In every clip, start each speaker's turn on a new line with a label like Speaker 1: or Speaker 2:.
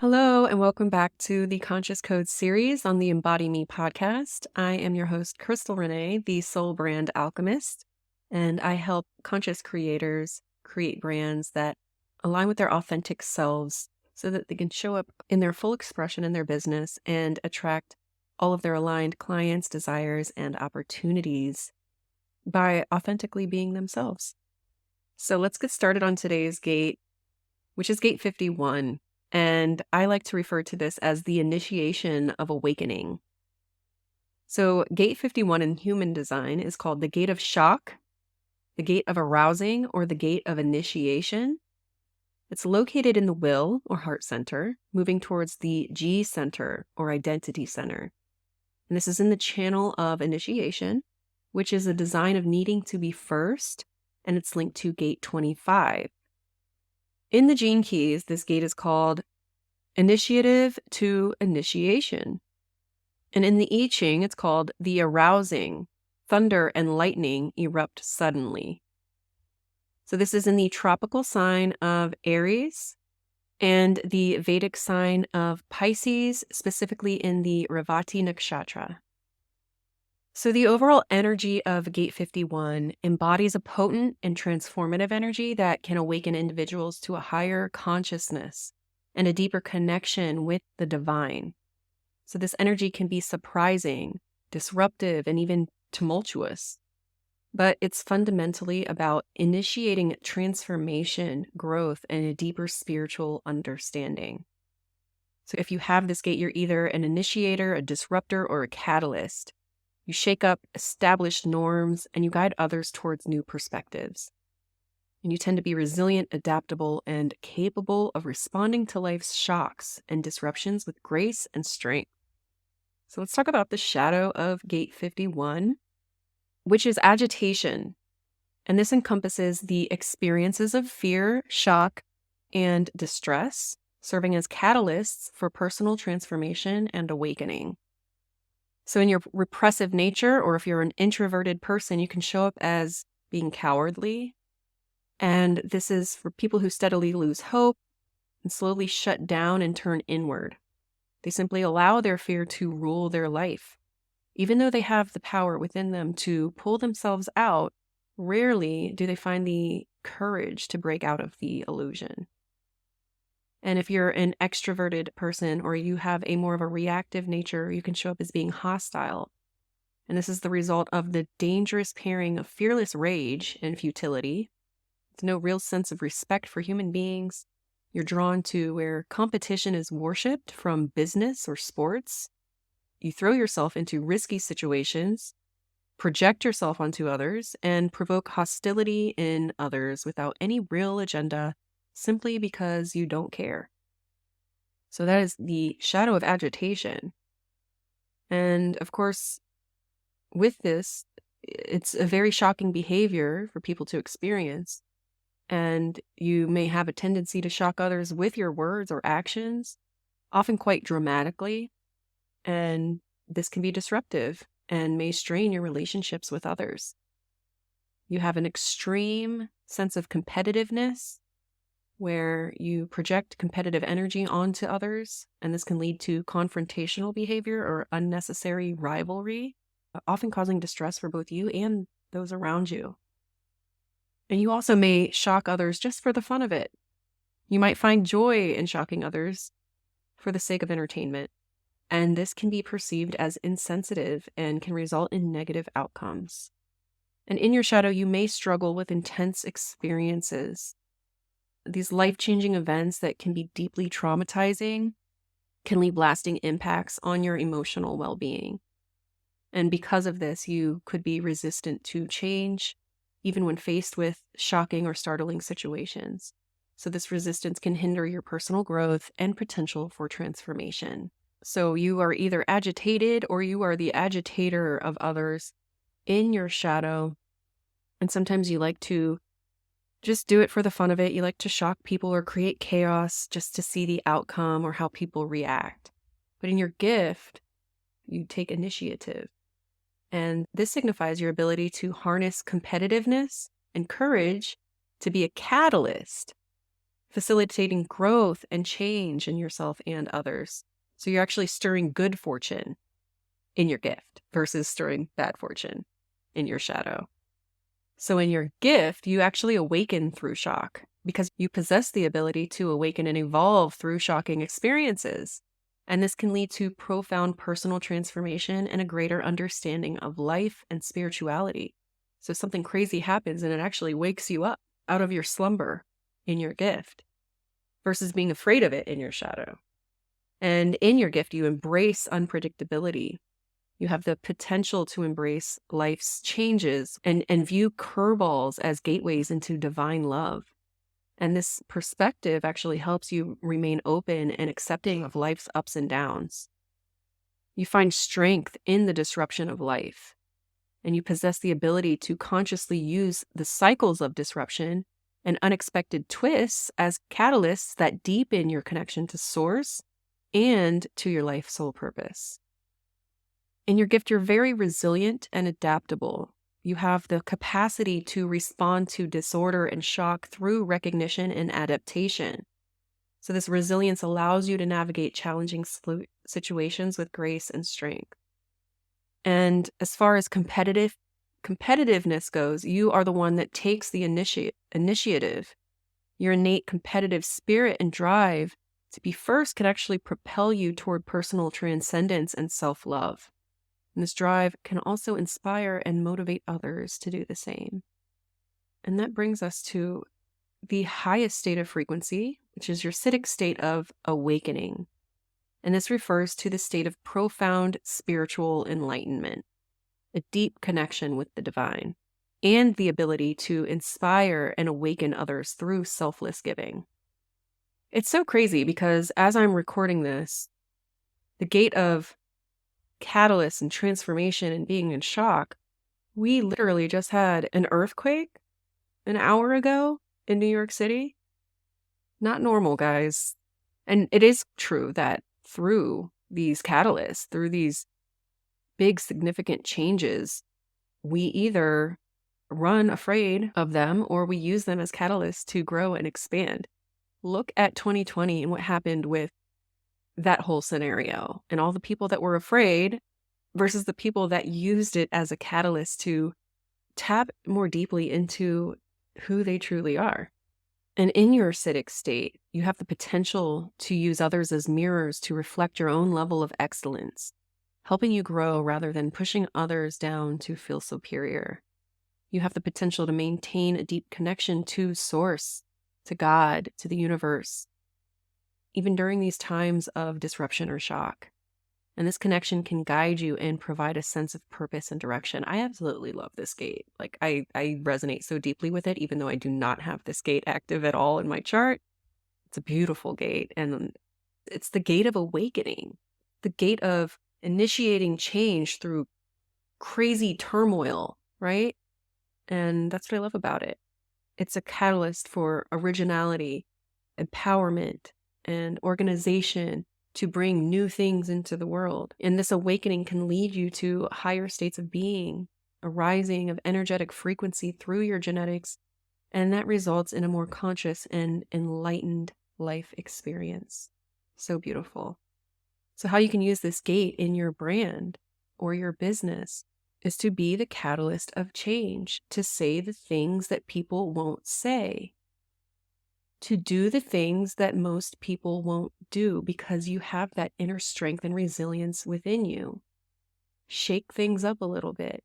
Speaker 1: Hello, and welcome back to the Conscious Code series on the Embody Me podcast. I am your host, Crystal Renae, the Soul Brand Alchemist, and I help conscious creators create brands that align with their authentic selves so that they can show up in their full expression in their business and attract all of their aligned clients, desires, and opportunities by authentically being themselves. So let's get started on today's gate, which is gate 51. And I like to refer to this as the initiation of awakening. So gate 51 in human design is called the gate of shock, the gate of arousing, or the gate of initiation. It's located in the will or heart center, moving towards the G center or identity center. And this is in the channel of initiation, which is a design of needing to be first, and it's linked to gate 25. In the gene keys, this gate is called initiative to initiation. And in the I Ching, it's called the arousing. Thunder and lightning erupt suddenly. So this is in the tropical sign of Aries and the Vedic sign of Pisces, specifically in the Revati Nakshatra. So the overall energy of Gate 51 embodies a potent and transformative energy that can awaken individuals to a higher consciousness and a deeper connection with the divine. So this energy can be surprising, disruptive, and even tumultuous. But it's fundamentally about initiating transformation, growth, and a deeper spiritual understanding. So if you have this gate, you're either an initiator, a disruptor, or a catalyst. You shake up established norms and you guide others towards new perspectives. And you tend to be resilient, adaptable, and capable of responding to life's shocks and disruptions with grace and strength. So let's talk about the shadow of Gate 51, which is agitation. And this encompasses the experiences of fear, shock, and distress, serving as catalysts for personal transformation and awakening. So in your repressive nature, or if you're an introverted person, you can show up as being cowardly. And this is for people who steadily lose hope and slowly shut down and turn inward. They simply allow their fear to rule their life. Even though they have the power within them to pull themselves out, rarely do they find the courage to break out of the illusion. And if you're an extroverted person or you have a more of a reactive nature, you can show up as being hostile. And this is the result of the dangerous pairing of fearless rage and futility. There's no real sense of respect for human beings. You're drawn to where competition is worshipped from business or sports. You throw yourself into risky situations, project yourself onto others, and provoke hostility in others without any real agenda, simply because you don't care. So that is the shadow of agitation. And of course, with this, it's a very shocking behavior for people to experience. And you may have a tendency to shock others with your words or actions, often quite dramatically. And this can be disruptive and may strain your relationships with others. You have an extreme sense of competitiveness where you project competitive energy onto others, and this can lead to confrontational behavior or unnecessary rivalry, often causing distress for both you and those around you. And you also may shock others just for the fun of it. You might find joy in shocking others for the sake of entertainment, and this can be perceived as insensitive and can result in negative outcomes. And in your shadow, you may struggle with intense experiences. These life-changing events that can be deeply traumatizing can leave lasting impacts on your emotional well-being. And because of this, you could be resistant to change, even when faced with shocking or startling situations. So this resistance can hinder your personal growth and potential for transformation. So you are either agitated or you are the agitator of others in your shadow. And sometimes you like to just do it for the fun of it. You like to shock people or create chaos just to see the outcome or how people react. But in your gift, you take initiative. And this signifies your ability to harness competitiveness and courage to be a catalyst facilitating growth and change in yourself and others. So you're actually stirring good fortune in your gift versus stirring bad fortune in your shadow. So in your gift, you actually awaken through shock because you possess the ability to awaken and evolve through shocking experiences. And this can lead to profound personal transformation and a greater understanding of life and spirituality. So something crazy happens and it actually wakes you up out of your slumber in your gift versus being afraid of it in your shadow. And in your gift, you embrace unpredictability. You have the potential to embrace life's changes and view curveballs as gateways into divine love. And this perspective actually helps you remain open and accepting of life's ups and downs. You find strength in the disruption of life, and you possess the ability to consciously use the cycles of disruption and unexpected twists as catalysts that deepen your connection to source and to your life soul purpose. In your gift, you're very resilient and adaptable. You have the capacity to respond to disorder and shock through recognition and adaptation. So this resilience allows you to navigate challenging situations with grace and strength. And as far as competitiveness goes, you are the one that takes the initiative. Your innate competitive spirit and drive to be first can actually propel you toward personal transcendence and self-love. And this drive can also inspire and motivate others to do the same. And that brings us to the highest state of frequency, which is your citic state of awakening. And this refers to the state of profound spiritual enlightenment, a deep connection with the divine, and the ability to inspire and awaken others through selfless giving. It's so crazy because as I'm recording this, the gate of catalyst and transformation and being in shock, we literally just had an earthquake an hour ago in New York City. Not normal, guys. And it is true that through these catalysts, through these big significant changes, we either run afraid of them or we use them as catalysts to grow and expand. Look at 2020 and what happened with that whole scenario and all the people that were afraid versus the people that used it as a catalyst to tap more deeply into who they truly are. And in your acidic state, you have the potential to use others as mirrors to reflect your own level of excellence, helping you grow rather than pushing others down to feel superior. You have the potential to maintain a deep connection to source, to God, to the universe, even during these times of disruption or shock. And this connection can guide you and provide a sense of purpose and direction. I absolutely love this gate. Like I resonate so deeply with it, even though I do not have this gate active at all in my chart. It's a beautiful gate. And it's the gate of awakening, the gate of initiating change through crazy turmoil, right? And that's what I love about it. It's a catalyst for originality, empowerment, and organization to bring new things into the world. And this awakening can lead you to higher states of being, a rising of energetic frequency through your genetics, and that results in a more conscious and enlightened life experience. So beautiful. So how you can use this gate in your brand or your business is to be the catalyst of change, to say the things that people won't say, to do the things that most people won't do because you have that inner strength and resilience within you. Shake things up a little bit.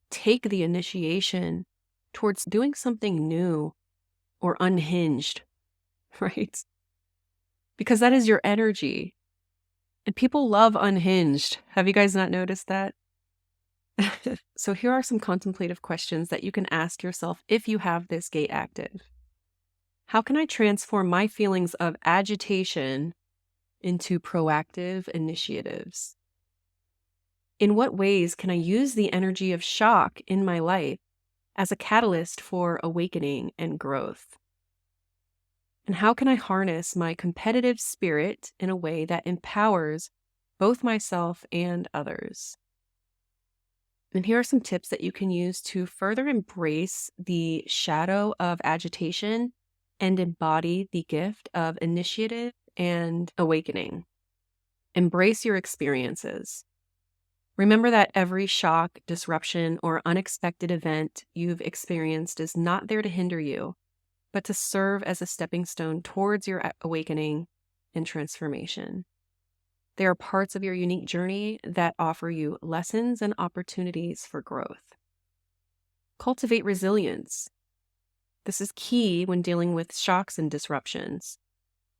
Speaker 1: Take the initiation towards doing something new or unhinged, right? Because that is your energy. And people love unhinged. Have you guys not noticed that? So here are some contemplative questions that you can ask yourself if you have this gate active. How can I transform my feelings of agitation into proactive initiatives? In what ways can I use the energy of shock in my life as a catalyst for awakening and growth? And how can I harness my competitive spirit in a way that empowers both myself and others? And here are some tips that you can use to further embrace the shadow of agitation and embody the gift of initiative and awakening. Embrace your experiences. Remember that every shock, disruption, or unexpected event you've experienced is not there to hinder you, but to serve as a stepping stone towards your awakening and transformation. They are parts of your unique journey that offer you lessons and opportunities for growth. Cultivate resilience. This is key when dealing with shocks and disruptions.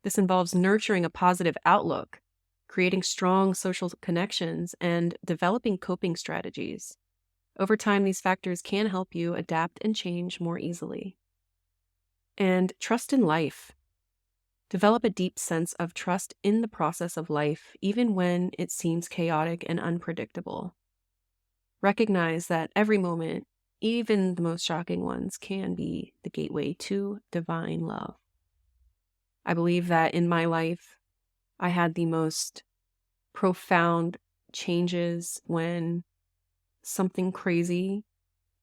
Speaker 1: This involves nurturing a positive outlook, creating strong social connections, and developing coping strategies. Over time, these factors can help you adapt and change more easily. And trust in life. Develop a deep sense of trust in the process of life, even when it seems chaotic and unpredictable. Recognize that every moment, even the most shocking ones, can be the gateway to divine love. I believe that in my life, I had the most profound changes when something crazy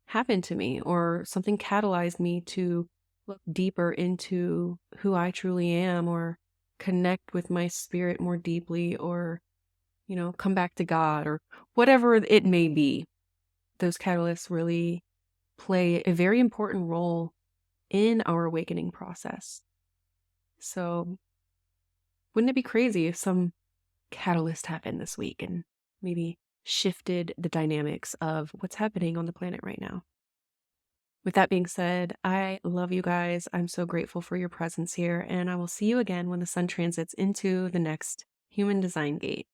Speaker 1: happened to me or something catalyzed me to look deeper into who I truly am or connect with my spirit more deeply or, come back to God or whatever it may be. Those catalysts really play a very important role in our awakening process. So wouldn't it be crazy if some catalyst happened this week and maybe shifted the dynamics of what's happening on the planet right now? With that being said, I love you guys. I'm so grateful for your presence here, and I will see you again when the sun transits into the next human design gate.